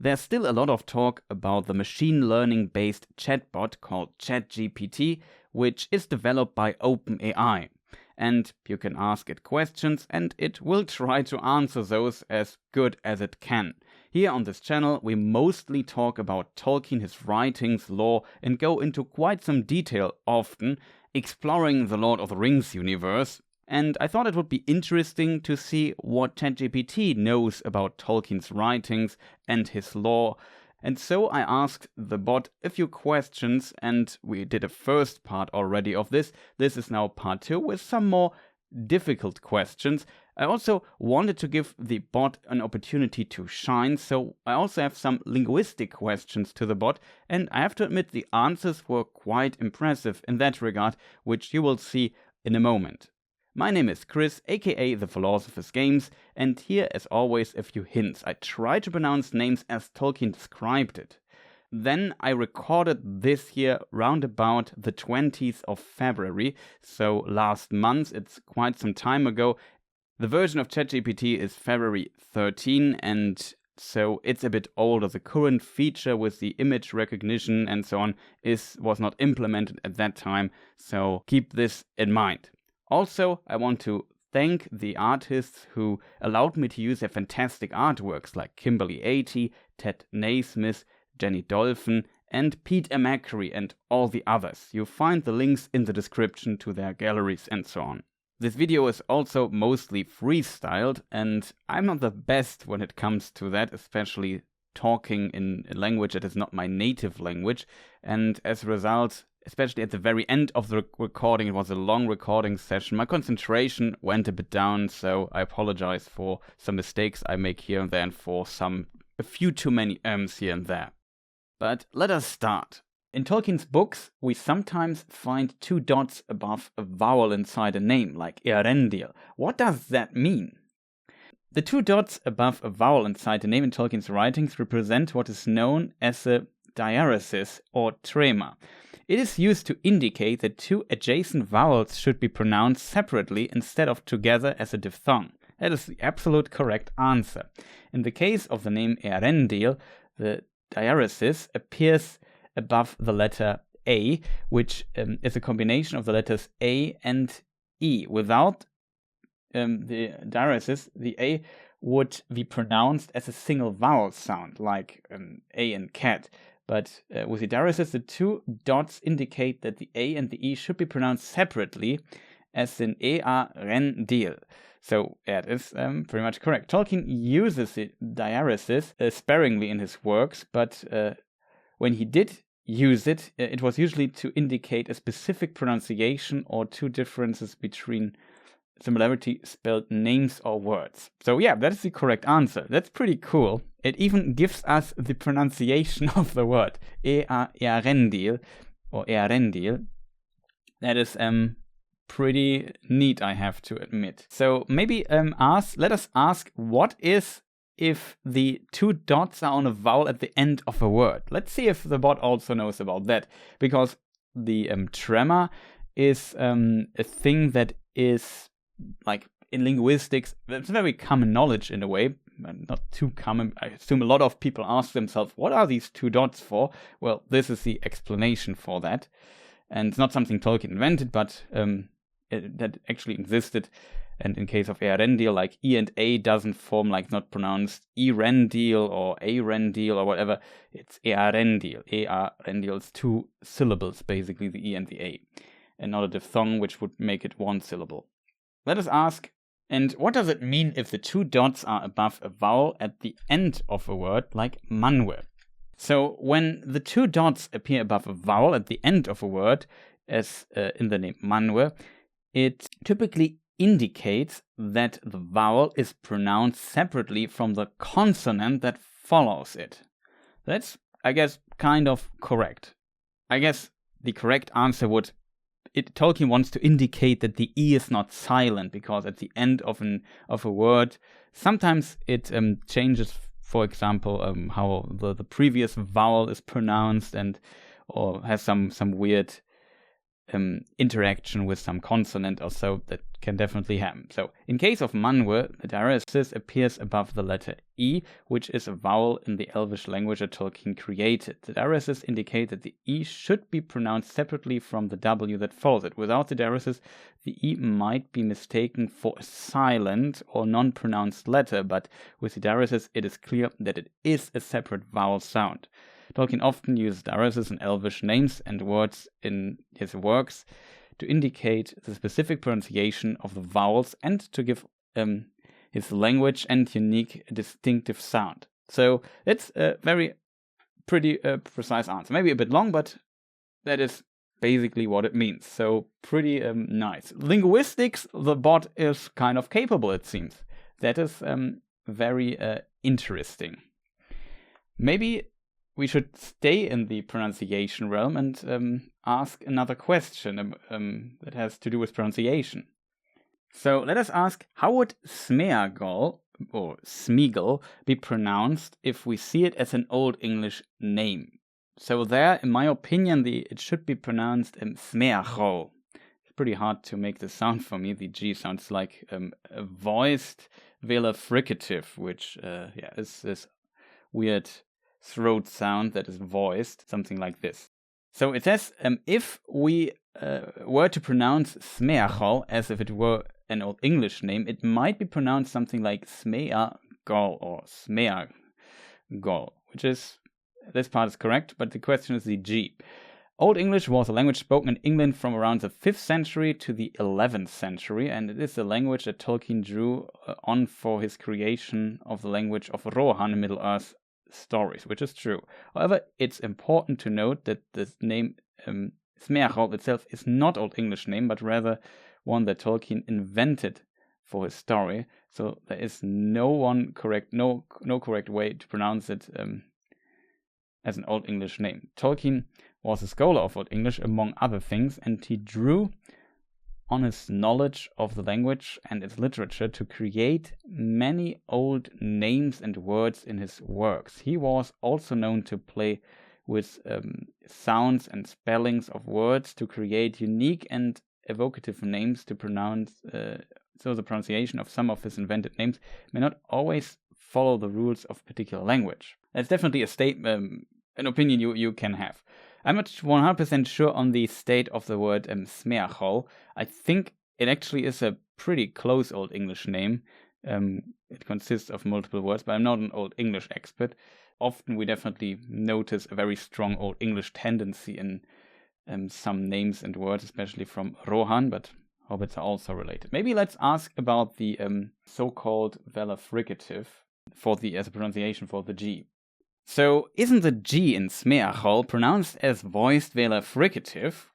There's still a lot of talk about the machine learning-based chatbot called ChatGPT, which is developed by OpenAI. And you can ask it questions and it will try to answer those as good as it can. Here on this channel we mostly talk about Tolkien, his writings, lore, and go into quite some detail, often exploring the Lord of the Rings universe. And I thought it would be interesting to see what ChatGPT knows about Tolkien's writings and his lore. And so I asked the bot a few questions, and we did a first part already of this. This is now part 2 with some more difficult questions. I also wanted to give the bot an opportunity to shine, so I also have some linguistic questions to the bot, and I have to admit the answers were quite impressive in that regard, which you will see in a moment. My name is Chris, aka The Philosopher's Games, and here as always a few hints. I try to pronounce names as Tolkien described it. Then I recorded this here round about the 20th of February, so last month, it's quite some time ago. The version of ChatGPT is February 13, and so it's a bit older. The current feature with the image recognition and so on was not implemented at that time, so keep this in mind. Also, I want to thank the artists who allowed me to use their fantastic artworks like Kimberly 80, Ted Naismith, Jenny Dolphin, and Pete Amackery and all the others. You'll find the links in the description to their galleries and so on. This video is also mostly freestyled, and I'm not the best when it comes to that, especially talking in a language that is not my native language, and as a result, especially at the very end of the recording, it was a long recording session, my concentration went a bit down, so I apologize for some mistakes I make here and there and for a few too many here and there. But let us start. In Tolkien's books, we sometimes find 2 dots above a vowel inside a name, like Eärendil. What does that mean? The 2 dots above a vowel inside a name in Tolkien's writings represent what is known as a diaresis or trema. It is used to indicate that 2 adjacent vowels should be pronounced separately instead of together as a diphthong. That is the absolute correct answer. In the case of the name Eärendil, the diaresis appears above the letter A, which is a combination of the letters A and E. Without the diaresis, the A would be pronounced as a single vowel sound, like A in cat. But with the diaresis, the 2 dots indicate that the A and the E should be pronounced separately, as in Eärendil. So that is pretty much correct. Tolkien uses the diaresis sparingly in his works, but when he did use it, it was usually to indicate a specific pronunciation or 2 differences between similarity spelled names or words. So yeah, that is the correct answer. That's pretty cool. It even gives us the pronunciation of the word. Eärendil or Eärendil. That is pretty neat, I have to admit. So maybe let us ask, what is if the 2 dots are on a vowel at the end of a word? Let's see if the bot also knows about that, because the tremor is a thing that is, like, in linguistics, it's very common knowledge in a way, not too common. I assume a lot of people ask themselves, what are these 2 dots for? Well, this is the explanation for that. And it's not something Tolkien invented, but that actually existed. And in case of Eärendil, like E and A doesn't form, like, not pronounced Eärendil or Eärendil or whatever. It's Eärendil. Eärendil is 2 syllables, basically, the E and the A. And not a diphthong, which would make it 1 syllable. Let us ask, and what does it mean if the 2 dots are above a vowel at the end of a word, like manwe? So when the 2 dots appear above a vowel at the end of a word, as in the name manwe, it typically indicates that the vowel is pronounced separately from the consonant that follows it. That's, I guess, kind of correct. I guess the correct answer would Tolkien wants to indicate that the E is not silent, because at the end of a word, sometimes it changes, for example, how the previous vowel is pronounced, or has some weird interaction with some consonant or so. That can definitely happen. So in case of Manwë, the diaresis appears above the letter E, which is a vowel in the Elvish language that Tolkien created. The diaresis indicate that the E should be pronounced separately from the W that follows it. Without the diaresis, the E might be mistaken for a silent or non-pronounced letter, but with the diaresis it is clear that it is a separate vowel sound. Tolkien often uses diaresis in Elvish names and words in his works to indicate the specific pronunciation of the vowels and to give his language and unique distinctive sound. So it's a very pretty precise answer. Maybe a bit long, but that is basically what it means. So pretty nice. Linguistics, the bot is kind of capable, it seems. That is very interesting. Maybe we should stay in the pronunciation realm and ask another question that has to do with pronunciation. So let us ask, how would Sméagol or Sméagol be pronounced if we see it as an Old English name? So there, in my opinion, it should be pronounced Sméagol. It's pretty hard to make the sound for me. The G sounds like a voiced velar fricative, which is this weird throat sound that is voiced, something like this. So it says, if we were to pronounce Sméagol as if it were an Old English name, it might be pronounced something like Sméagol or Sméagol, which is, this part is correct, but the question is the G. Old English was a language spoken in England from around the 5th century to the 11th century, and it is the language that Tolkien drew on for his creation of the language of Rohan in Middle-earth stories, which is true. However, it's important to note that the name Sméagol itself is not Old English name, but rather one that Tolkien invented for his story. So there is no correct way to pronounce it as an Old English name. Tolkien was a scholar of Old English, among other things, and he drew on his knowledge of the language and its literature to create many old names and words in his works. He was also known to play with sounds and spellings of words to create unique and evocative names to pronounce, so the pronunciation of some of his invented names may not always follow the rules of a particular language. That's definitely a statement, an opinion you can have. I'm not 100% sure on the state of the word Sméagol. I think it actually is a pretty close Old English name. It consists of multiple words, but I'm not an Old English expert. Often we definitely notice a very strong Old English tendency in some names and words, especially from Rohan, but Hobbits are also related. Maybe let's ask about the so-called velar fricative as a pronunciation for the G. So, isn't the G in Sméagol pronounced as voiced velar fricative? ?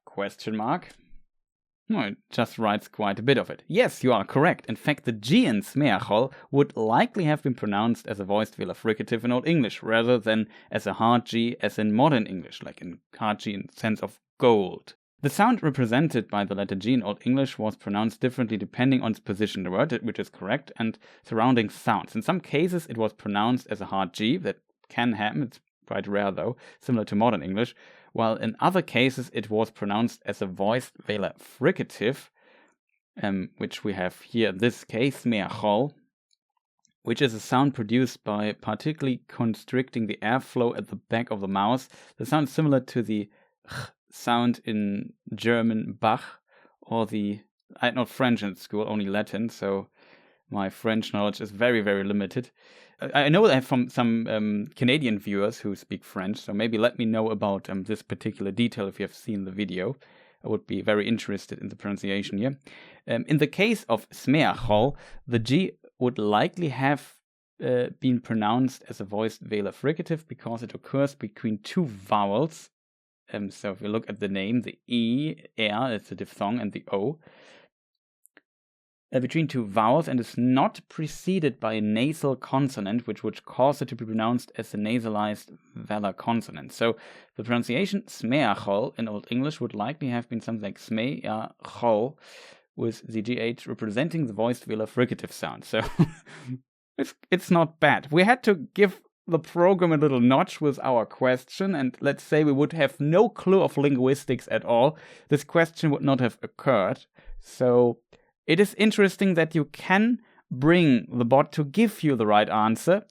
No, it just writes quite a bit of it. Yes, you are correct. In fact, the G in Sméagol would likely have been pronounced as a voiced velar fricative in Old English, rather than as a hard G as in modern English, like in hard G in the sense of gold. The sound represented by the letter G in Old English was pronounced differently depending on its position in the word, which is correct, and surrounding sounds. In some cases, it was pronounced as a hard G, that can happen, it's quite rare though, similar to modern English, while in other cases it was pronounced as a voiced velar fricative, which we have here in this case, Sméagol, which is a sound produced by particularly constricting the airflow at the back of the mouth. The sound is similar to the sound in German Bach, or I had not French in school, only Latin, so my French knowledge is very, very limited. I know that I have from some Canadian viewers who speak French, so maybe let me know about this particular detail if you have seen the video. I would be very interested in the pronunciation here. In the case of Sméagol, the G would likely have been pronounced as a voiced velar fricative because it occurs between two vowels. So if you look at the name, the E, R, it's a diphthong, and the O, between two vowels, and is not preceded by a nasal consonant, which would cause it to be pronounced as a nasalized velar consonant. So the pronunciation Sméagol in Old English would likely have been something like Sméagol, with the GH representing the voiced velar fricative sound. So it's not bad. We had to give the program a little notch with our question, and let's say we would have no clue of linguistics at all, this question would not have occurred. So it is interesting that you can bring the bot to give you the right answer,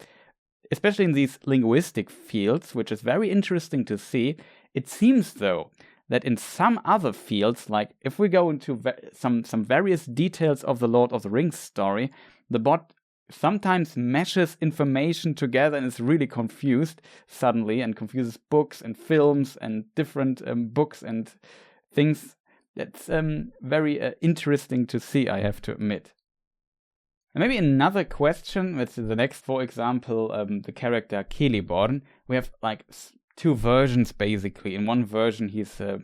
especially in these linguistic fields, which is very interesting to see. It seems, though, that in some other fields, like if we go into some various details of the Lord of the Rings story, the bot sometimes meshes information together and is really confused suddenly, and confuses books and films and different books and things. That's very interesting to see, I have to admit. And maybe another question, with the next, for example, the character Celeborn. We have like two versions basically. In one version, he's a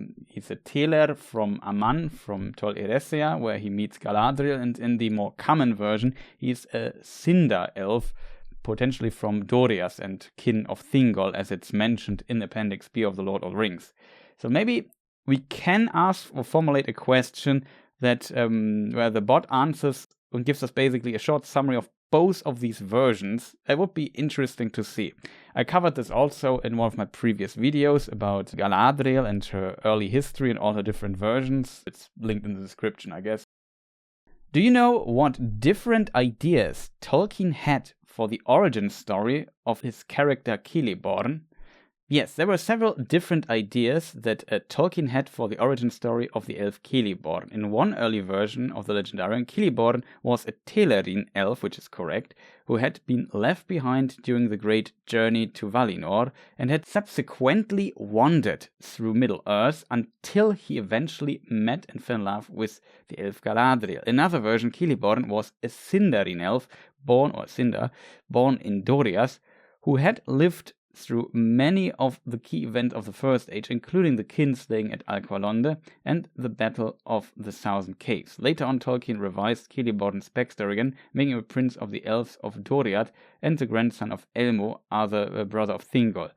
Teler from Aman, from Tol Eressëa, where he meets Galadriel, and in the more common version, he's a Sindar elf, potentially from Doriath and kin of Thingol, as it's mentioned in Appendix B of the Lord of the Rings. So maybe we can ask or formulate a question that where the bot answers and gives us basically a short summary of both of these versions. It would be interesting to see. I covered this also in one of my previous videos about Galadriel and her early history and all her different versions. It's linked in the description, I guess. Do you know what different ideas Tolkien had for the origin story of his character Celeborn? Yes, there were several different ideas that Tolkien had for the origin story of the elf Celeborn. In one early version of the Legendarium, Celeborn was a Telerin elf, which is correct, who had been left behind during the great journey to Valinor and had subsequently wandered through Middle-earth until he eventually met and fell in love with the elf Galadriel. In another version, Celeborn was a Sindarin elf, born in Doriath, who had lived through many of the key events of the First Age, including the kinslaying at Alqualonde and the Battle of the Thousand Caves. Later on, Tolkien revised Celeborn's backstory again, making him a prince of the elves of Doriath and the grandson of Elmo, other brother of Thingol.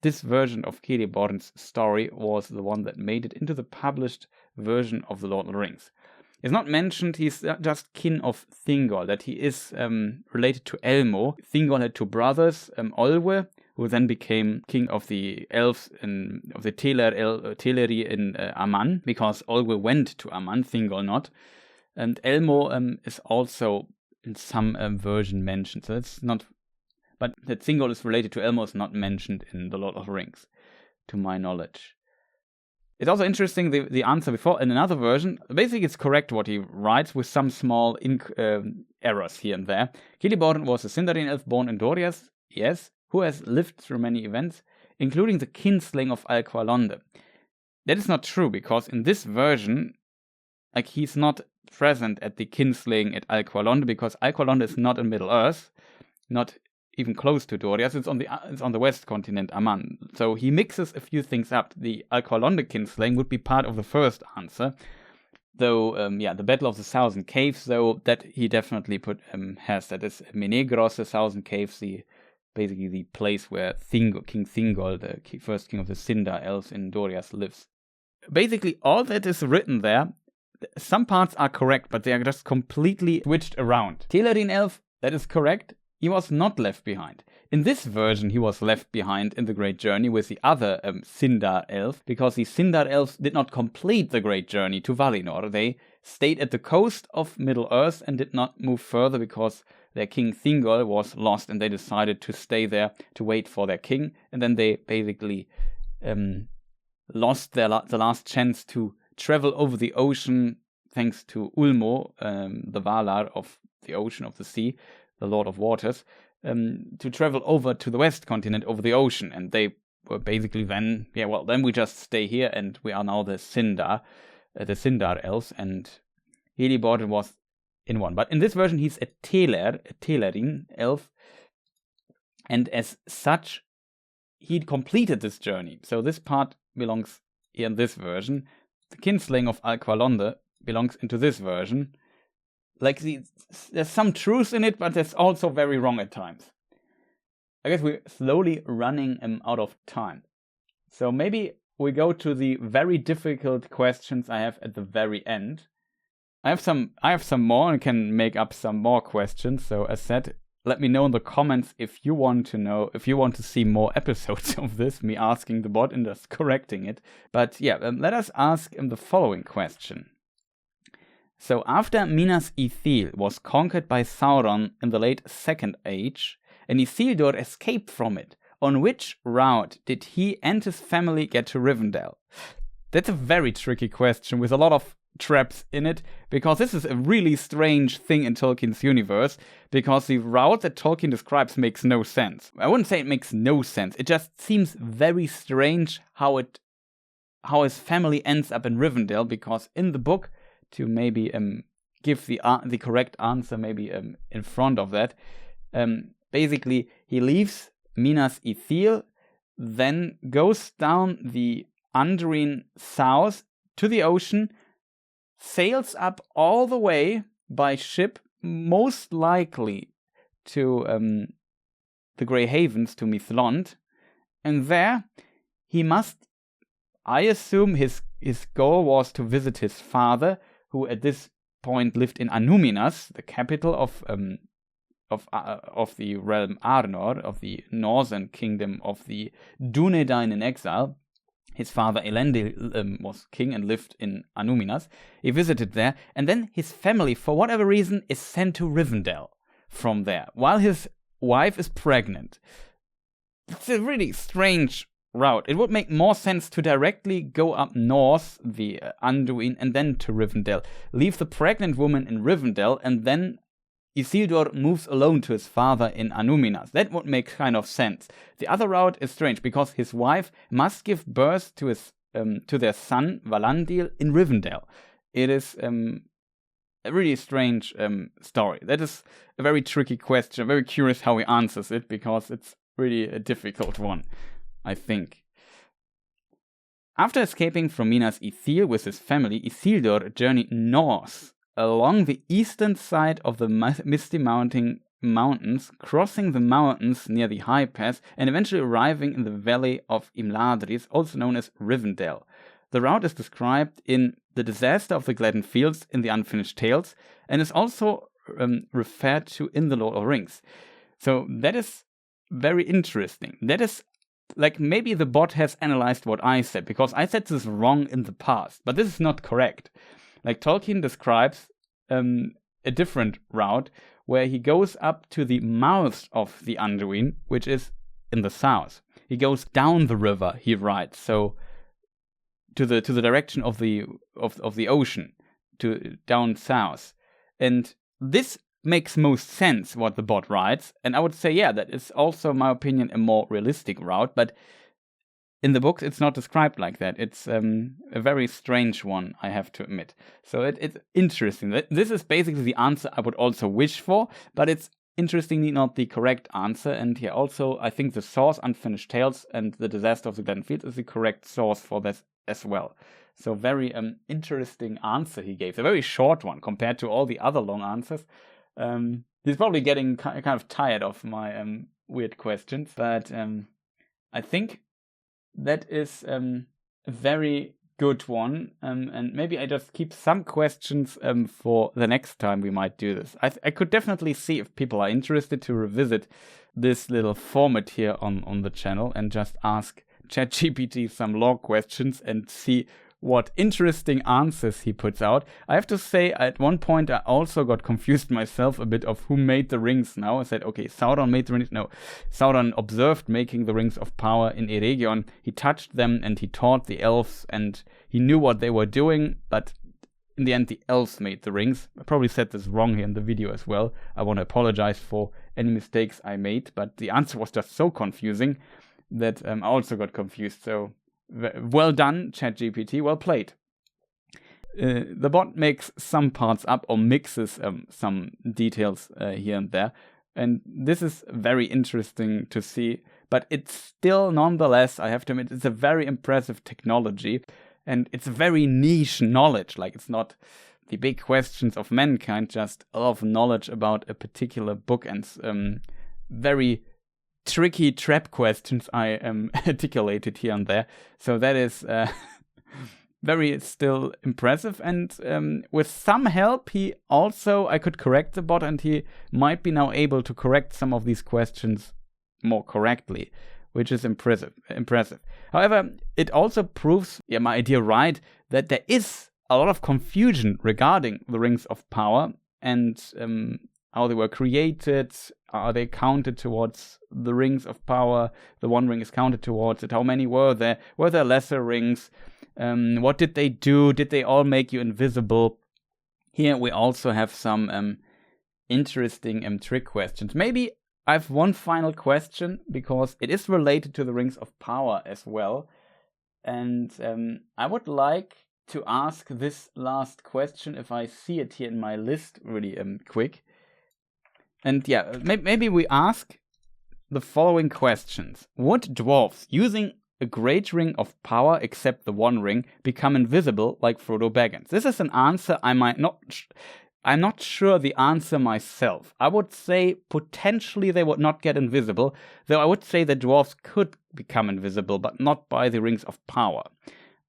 This version of Celeborn's story was the one that made it into the published version of The Lord of the Rings. It's not mentioned he's just kin of Thingol, that he is related to Elmo. Thingol had two brothers, Olwe, who then became king of the elves of the Teleri in Aman, because Olwe went to Aman, Thingol not. And Elmo is also in some version mentioned. So that's not, but that Thingol is related to Elmo is not mentioned in The Lord of the Rings, to my knowledge. It's also interesting, the answer before, in another version, basically it's correct what he writes, with some small errors here and there. Celeborn was a Sindarin elf born in Doriath, yes, who has lived through many events, including the kinslaying of Alqualonde. That is not true, because in this version, like, he's not present at the kinslaying at Alqualonde, because Alqualonde is not in Middle-earth, not even close to Doriath. It's on the west continent, Aman. So he mixes a few things up. The Alqualonde kinslaying would be part of the first answer, though the Battle of the Thousand Caves, though, that he definitely has. That is Menegros, the Thousand Caves, basically the place where King Thingol, the first king of the Sindar elves in Doriath, lives. Basically, all that is written there, some parts are correct, but they are just completely switched around. Telerin elf, that is correct. He was not left behind. In this version, he was left behind in the Great Journey with the other Sindar elf, because the Sindar elves did not complete the Great Journey to Valinor. They stayed at the coast of Middle-earth and did not move further because their king Thingol was lost, and they decided to stay there to wait for their king. And then they basically lost the last chance to travel over the ocean, thanks to Ulmo, the Valar of the ocean, of the sea, the Lord of Waters, to travel over to the west continent over the ocean. And they were basically then we just stay here, and we are now the Sindar elves, and Celeborn was in one. But in this version, he's a Telerin elf, and as such, he completed this journey. So this part belongs here in this version. The kinslaying of Alqualonde belongs into this version. Like, there's some truth in it, but there's also very wrong at times. I guess we're slowly running out of time. So maybe we go to the very difficult questions I have at the very end. I have some more and can make up some more questions. So as said, let me know in the comments if you want to see more episodes of this, me asking the bot and just correcting it. But yeah, let us ask him the following question. So after Minas Ithil was conquered by Sauron in the late Second Age, and Isildur escaped from it, on which route did he and his family get to Rivendell? That's a very tricky question with a lot of traps in it, because this is a really strange thing in Tolkien's universe, because the route that Tolkien describes makes no sense. I wouldn't say it makes no sense, it just seems very strange how his family ends up in Rivendell, because in the book, to maybe give the correct answer maybe in front of that, basically he leaves Minas Ithil, then goes down the Anduin south to the ocean, sails up all the way by ship, most likely to the Grey Havens, to Mithlond, and there he must, I assume his goal was to visit his father, who at this point lived in Minas, the capital of the realm Arnor, of the northern kingdom of the Dúnedain in exile. His father Elendil was king and lived in Minas. He visited there, and then his family, for whatever reason, is sent to Rivendell from there, while his wife is pregnant. It's a really strange route. It would make more sense to directly go up north, the Anduin, and then to Rivendell. Leave the pregnant woman in Rivendell, and then Isildur moves alone to his father in Minas. That would make kind of sense. The other route is strange, because his wife must give birth to their son, Valandil, in Rivendell. It is a really strange story. That is a very tricky question. I'm very curious how he answers it, because it's really a difficult one, I think. After escaping from Minas Ithil with his family, Isildur journeyed north along the eastern side of the Misty Mountains, crossing the mountains near the High Pass, and eventually arriving in the valley of Imladris, also known as Rivendell. The route is described in The Disaster of the Gladden Fields in the Unfinished Tales, and is also referred to in the Lord of the Rings. So that is very interesting. That is, like, maybe the bot has analyzed what I said, because I said this wrong in the past, but this is not correct. Like, Tolkien describes a different route where he goes up to the mouth of the Anduin, which is in the south. He goes down the river, he writes, so to the direction of the ocean, to down south. And this makes most sense what the bot writes, and I would say, yeah, that is also, in my opinion, a more realistic route, but in the books it's not described like that. It's a very strange one, I have to admit. So it's interesting. This is basically the answer I would also wish for, but it's interestingly not the correct answer. And here also, I think the source Unfinished Tales and The Disaster of the Gladden Fields is the correct source for this as well. So very interesting answer he gave. A very short one compared to all the other long answers. He's probably getting kind of tired of my weird questions, but I think that is a very good one, and maybe I just keep some questions for the next time we might do this. I could definitely see if people are interested to revisit this little format here on the channel and just ask ChatGPT some lore questions and see what interesting answers he puts out. I have to say, at one point I also got confused myself a bit of who made the rings now. I said, okay, Sauron made the rings. No, Sauron observed making the rings of power in Eregion. He touched them and he taught the elves, and he knew what they were doing, but in the end the elves made the rings. I probably said this wrong here in the video as well. I want to apologize for any mistakes I made, but the answer was just so confusing that I also got confused. So well done, ChatGPT, well played. The bot makes some parts up or mixes some details here and there, and this is very interesting to see, but it's still, nonetheless, I have to admit, it's a very impressive technology, and it's very niche knowledge. Like, it's not the big questions of mankind, just a lot of knowledge about a particular book, and very tricky trap questions I articulated here and there. So that is very still impressive. And with some help, I could correct the bot, and he might be now able to correct some of these questions more correctly, which is impressive. However, it also proves my idea right, that there is a lot of confusion regarding the Rings of Power and how they were created. Are they counted towards the Rings of Power? The One Ring is counted towards it. How many were there? Were there lesser rings? What did they do? Did they all make you invisible? Here we also have some interesting trick questions. Maybe I have one final question, because it is related to the Rings of Power as well. And I would like to ask this last question, if I see it here in my list really quick. And maybe we ask the following questions. Would dwarves using a great ring of power, except the One Ring, become invisible like Frodo Baggins? This is an answer I'm not sure the answer myself. I would say potentially they would not get invisible, though I would say that dwarves could become invisible, but not by the Rings of Power.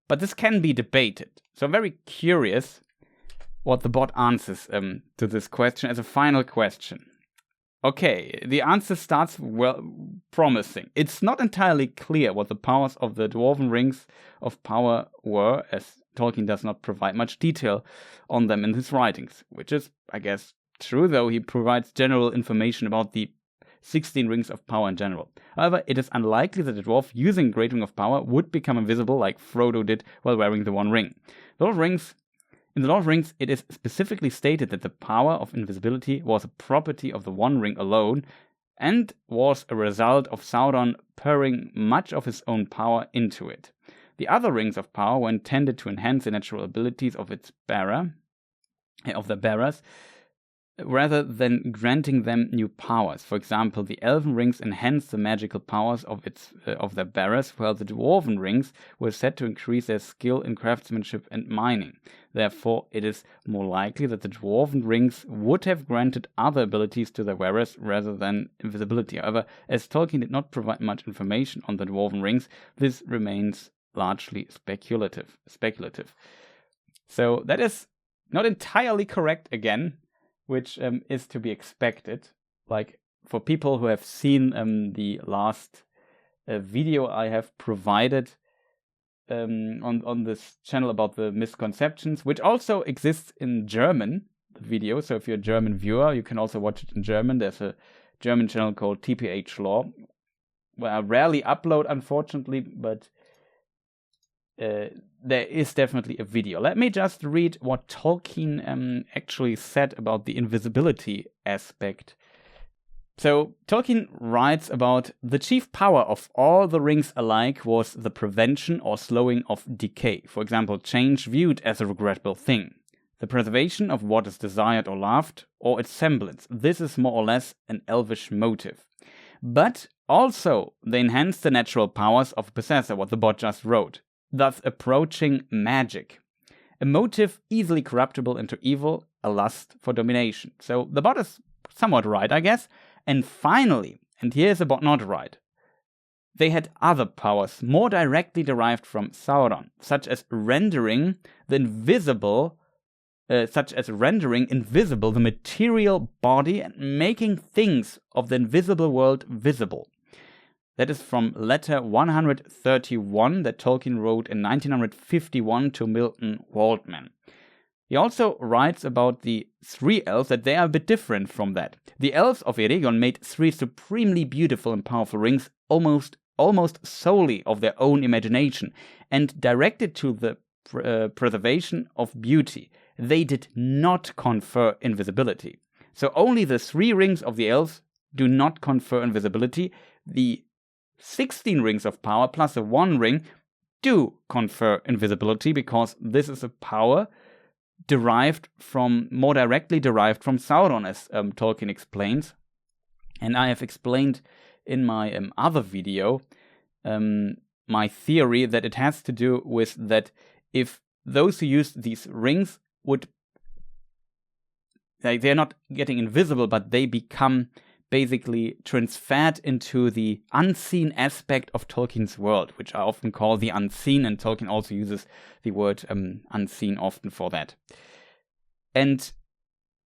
But this can be debated. So I'm very curious what the bot answers to this question as a final question. Okay, the answer starts well promising. It's not entirely clear what the powers of the dwarven Rings of Power were, as Tolkien does not provide much detail on them in his writings, which is, I guess, true, though he provides general information about the 16 Rings of Power in general. However, it is unlikely that a dwarf using Great Ring of Power would become invisible like Frodo did while wearing the One Ring. In the Lord of Rings, it is specifically stated that the power of invisibility was a property of the One Ring alone, and was a result of Sauron pouring much of his own power into it. The other Rings of Power were intended to enhance the natural abilities of the bearers, rather than granting them new powers. For example, the Elven Rings enhanced the magical powers of their bearers, while the Dwarven Rings were said to increase their skill in craftsmanship and mining. Therefore, it is more likely that the Dwarven Rings would have granted other abilities to their wearers rather than invisibility. However, as Tolkien did not provide much information on the Dwarven Rings, this remains largely speculative. So that is not entirely correct again, which is to be expected. Like, for people who have seen the last video I have provided on this channel about the Misconceptions, which also exists in German, the video. So if you're a German viewer, you can also watch it in German. There's a German channel called TPH Law, where I rarely upload, unfortunately, but there is definitely a video. Let me just read what Tolkien actually said about the invisibility aspect. So Tolkien writes about the chief power of all the rings alike was the prevention or slowing of decay. For example, change viewed as a regrettable thing. The preservation of what is desired or loved, or its semblance. This is more or less an elvish motive. But also, they enhance the natural powers of a possessor, what the bot just wrote, thus approaching magic. A motive easily corruptible into evil, a lust for domination. So the bot is somewhat right, I guess. And finally, and here's the bot not right, they had other powers more directly derived from Sauron, such as rendering invisible the material body and making things of the invisible world visible. That is from letter 131 that Tolkien wrote in 1951 to Milton Waldman. He also writes about the three elves that they are a bit different from that. The elves of Eregion made three supremely beautiful and powerful rings almost solely of their own imagination and directed to the preservation of beauty. They did not confer invisibility. So only the 3 rings of the elves do not confer invisibility. The 16 rings of power plus the 1 ring do confer invisibility, because this is a power more directly derived from Sauron, as Tolkien explains. And I have explained in my other video my theory that it has to do with that if those who use these rings would, they're not getting invisible, but they become basically transferred into the unseen aspect of Tolkien's world, which I often call the unseen, and Tolkien also uses the word unseen often for that. And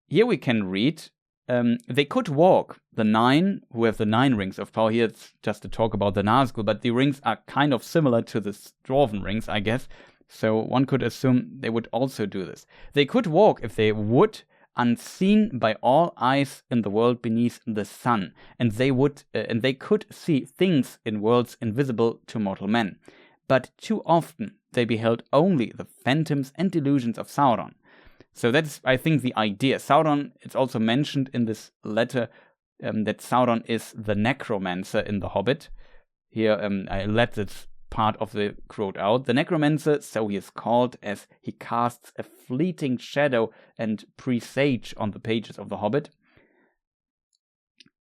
here we can read, they could walk, the 9, who have the 9 rings of power. Here it's just to talk about the Nazgul, but the rings are kind of similar to the Dwarven rings, I guess. So one could assume they would also do this. They could walk if they would, unseen by all eyes in the world beneath the sun, and they could see things in worlds invisible to mortal men. But too often they beheld only the phantoms and delusions of Sauron. So that's, I think, the idea. Sauron, it's also mentioned in this letter that Sauron is the necromancer in the Hobbit. Here I let this part of the quote out. The necromancer, so he is called, as he casts a fleeting shadow and presage on the pages of the Hobbit.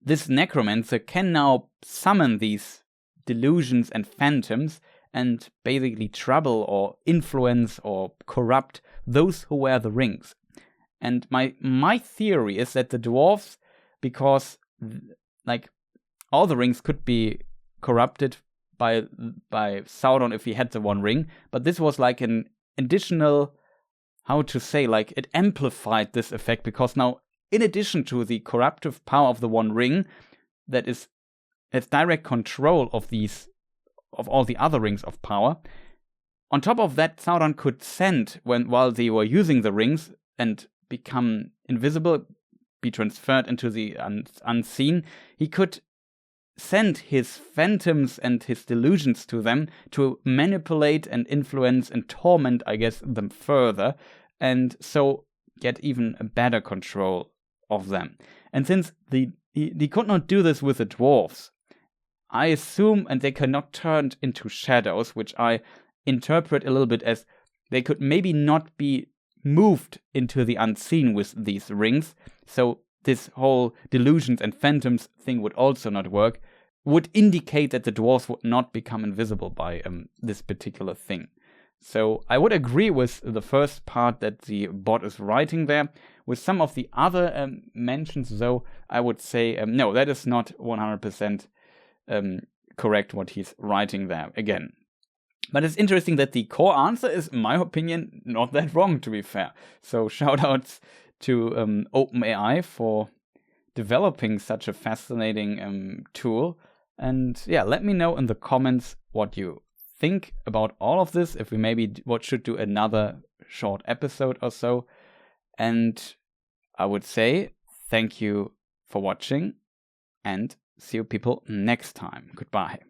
This necromancer can now summon these delusions and phantoms and basically trouble or influence or corrupt those who wear the rings. And my theory is that the dwarves, because like all the rings could be corrupted by Sauron if he had the one ring, but this was like an additional, how to say, like it amplified this effect, because now in addition to the corruptive power of the one ring that has direct control of all the other rings of power, on top of that, Sauron could send, while they were using the rings and become invisible, be transferred into the unseen, he could send his phantoms and his delusions to them to manipulate and influence and torment, I guess, them further, and so get even a better control of them. And since he could not do this with the dwarves, I assume, and they cannot turn into shadows, which I interpret a little bit as they could maybe not be moved into the unseen with these rings, so this whole delusions and phantoms thing would also not work, would indicate that the dwarves would not become invisible by this particular thing. So I would agree with the first part that the bot is writing there. With some of the other mentions, though, I would say, no, that is not 100% correct what he's writing there again. But it's interesting that the core answer is, in my opinion, not that wrong, to be fair. So shout outs to OpenAI for developing such a fascinating tool. And yeah, let me know in the comments what you think about all of this, if we maybe should do another short episode or so. And I would say thank you for watching, and see you people next time. Goodbye.